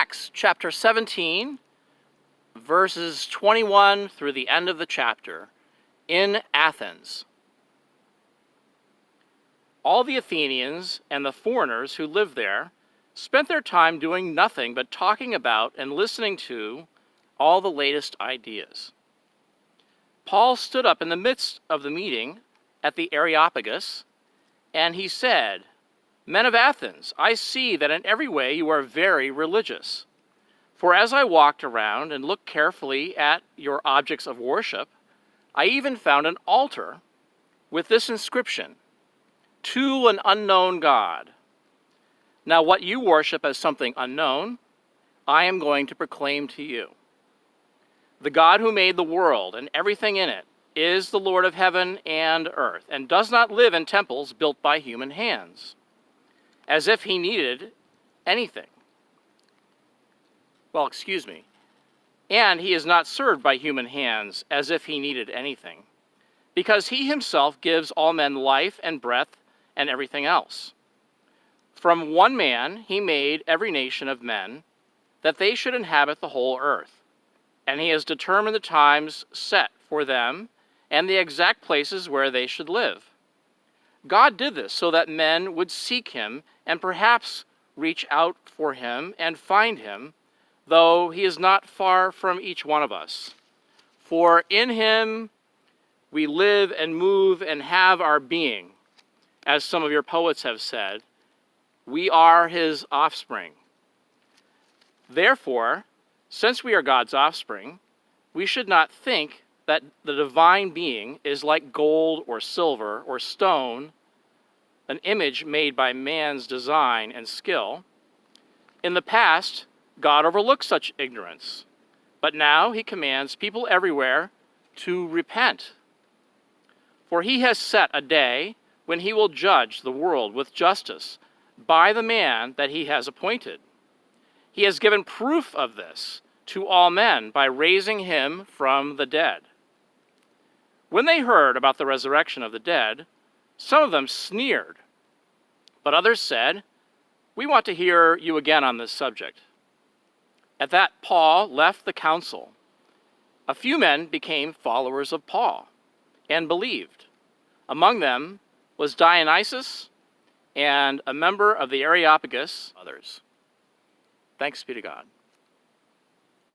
Acts chapter 17, verses 21 through the end of the chapter, in Athens. All the Athenians and the foreigners who lived there spent their time doing nothing but talking about and listening to all the latest ideas. Paul stood up in the midst of the meeting at the Areopagus, and he said, "Men of Athens, I see that in every way you are very religious. For as I walked around and looked carefully at your objects of worship, I even found an altar with this inscription, 'To an unknown God.' Now what you worship as something unknown, I am going to proclaim to you. The God who made the world and everything in it is the Lord of heaven and earth, and does not live in temples built by human hands, as if he needed anything. And he is not served by human hands as if he needed anything, because he himself gives all men life and breath and everything else. From one man he made every nation of men, that they should inhabit the whole earth, and he has determined the times set for them and the exact places where they should live. God did this so that men would seek him and perhaps reach out for him and find him, though he is not far from each one of us. For in him we live and move and have our being. As some of your poets have said, we are his offspring. Therefore, since we are God's offspring, we should not think that the divine being is like gold or silver or stone, an image made by man's design and skill. In the past, God overlooked such ignorance, but now he commands people everywhere to repent. For he has set a day when he will judge the world with justice by the man that he has appointed. He has given proof of this to all men by raising him from the dead." When they heard about the resurrection of the dead, some of them sneered, but others said, "We want to hear you again on this subject." At that, Paul left the council. A few men became followers of Paul and believed. Among them was Dionysius and a member of the Areopagus, others. Thanks be to God.